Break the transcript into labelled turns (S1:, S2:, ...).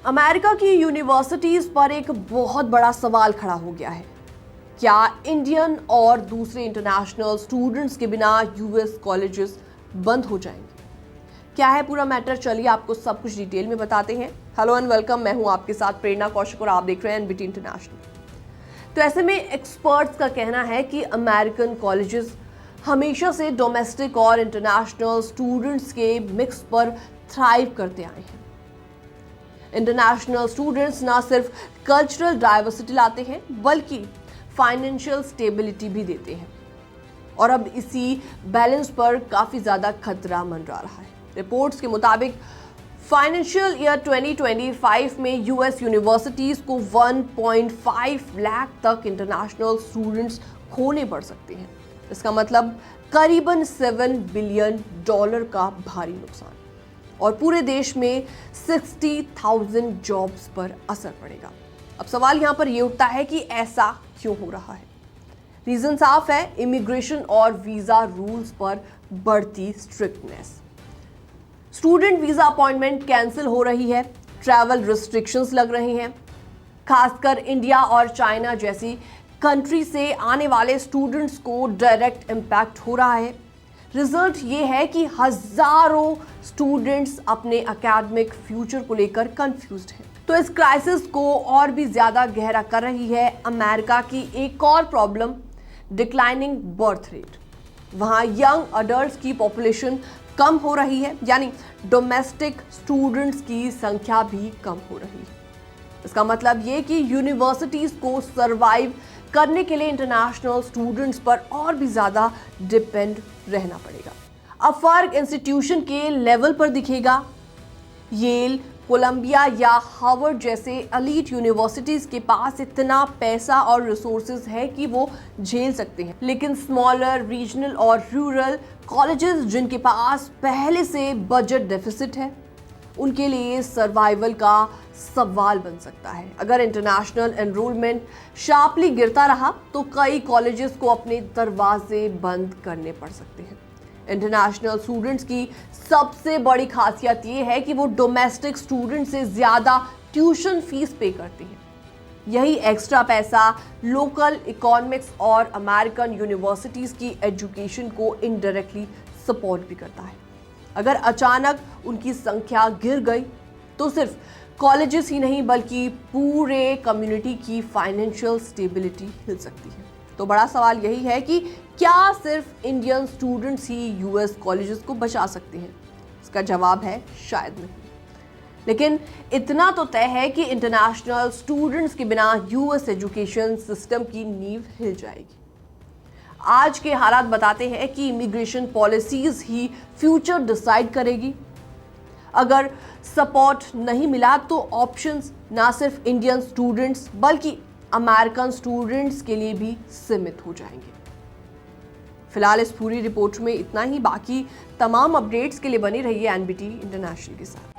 S1: America की universities पर एक बहुत बड़ा सवाल खड़ा हो गया है। क्या इंडियन और दूसरे इंटरनेशनल स्टूडेंट्स के बिना यूएस कॉलेजेस बंद हो जाएंगे? क्या है पूरा मैटर, चलिए आपको सब कुछ डिटेल में बताते हैं। हेलो एंड वेलकम, मैं हूं आपके साथ प्रेरणा कौशिक और आप देख रहे हैं एनबीटी इंटरनेशनल। तो ऐसे में एक्सपर्ट्स का कहना है कि अमेरिकन कॉलेजेस हमेशा से डोमेस्टिक और इंटरनेशनल स्टूडेंट्स के मिक्स पर थ्राइव करते आए हैं। इंटरनेशनल स्टूडेंट्स ना सिर्फ कल्चरल डाइवर्सिटी लाते हैं बल्कि फाइनेंशियल स्टेबिलिटी भी देते हैं, और अब इसी बैलेंस पर काफी ज्यादा खतरा मंडरा रहा है। रिपोर्ट्स के मुताबिक फाइनेंशियल ईयर 2025 में यूएस यूनिवर्सिटीज को 1.5 लाख तक इंटरनेशनल स्टूडेंट्स खोने पड़ सकते हैं। इसका मतलब करीबन $7 बिलियन का भारी नुकसान, और पूरे देश में 60,000 जॉब्स पर असर पड़ेगा। अब सवाल यहां पर यह उठता है कि ऐसा क्यों हो रहा है। रीजन साफ है, इमिग्रेशन और वीजा रूल्स पर बढ़ती strictness. Student visa appointment cancel हो रही है, ट्रैवल रिस्ट्रिक्शंस लग रहे हैं। खासकर इंडिया और चाइना जैसी कंट्री से आने वाले स्टूडेंट्स को डायरेक्ट इम्पैक्ट हो रहा है। रिजल्ट ये है कि हजारों स्टूडेंट्स अपने एकेडमिक फ्यूचर को लेकर कंफ्यूज्ड हैं। तो इस क्राइसिस को और भी ज्यादा गहरा कर रही है अमेरिका की एक और प्रॉब्लम, डिक्लाइनिंग बर्थ रेट। वहां यंग अडल्ट्स की पॉपुलेशन कम हो रही है, यानी डोमेस्टिक स्टूडेंट्स की संख्या भी कम हो रही है। इसका मतलब ये कि यूनिवर्सिटीज को सरवाइव करने के लिए इंटरनेशनल स्टूडेंट्स पर और भी ज्यादा डिपेंड रहना पड़ेगा। अब फर्क इंस्टीट्यूशन के लेवल पर दिखेगा। येल, कोलंबिया या हार्वर्ड जैसे एलीट यूनिवर्सिटीज के पास इतना पैसा और रिसोर्सेज है कि वो झेल सकते हैं, लेकिन स्मॉलर रीजनल और रूरल कॉलेजेस जिनके पास पहले से बजट डेफिसिट है, उनके लिए सर्वाइवल का सवाल बन सकता है। अगर इंटरनेशनल एनरोलमेंट शार्पली गिरता रहा तो कई कॉलेजेस को अपने दरवाजे बंद करने पड़ सकते हैं। इंटरनेशनल स्टूडेंट्स की सबसे बड़ी खासियत ये है कि वो डोमेस्टिक स्टूडेंट से ज्यादा ट्यूशन फीस पे करते हैं। यही एक्स्ट्रा पैसा लोकल इकोनॉमिक्स और अमेरिकन यूनिवर्सिटीज की एजुकेशन को इनडायरेक्टली सपोर्ट भी करता है। अगर अचानक उनकी संख्या गिर गई तो सिर्फ कॉलेजेस ही नहीं बल्कि पूरे कम्युनिटी की फाइनेंशियल स्टेबिलिटी हिल सकती है। तो बड़ा सवाल यही है कि क्या सिर्फ इंडियन स्टूडेंट्स ही यूएस कॉलेजेस को बचा सकते हैं? इसका जवाब है शायद नहीं। लेकिन इतना तो तय है कि इंटरनेशनल स्टूडेंट्स के बिना यूएस एजुकेशन सिस्टम की नींव हिल जाएगी। आज के हालात बताते हैं कि इमिग्रेशन पॉलिसीज ही फ्यूचर डिसाइड करेगी। अगर सपोर्ट नहीं मिला तो ऑप्शंस ना सिर्फ इंडियन स्टूडेंट्स बल्कि अमेरिकन स्टूडेंट्स के लिए भी सीमित हो जाएंगे। फिलहाल इस पूरी रिपोर्ट में इतना ही। बाकी तमाम अपडेट्स के लिए बनी रहिए एनबीटी इंटरनेशनल के साथ।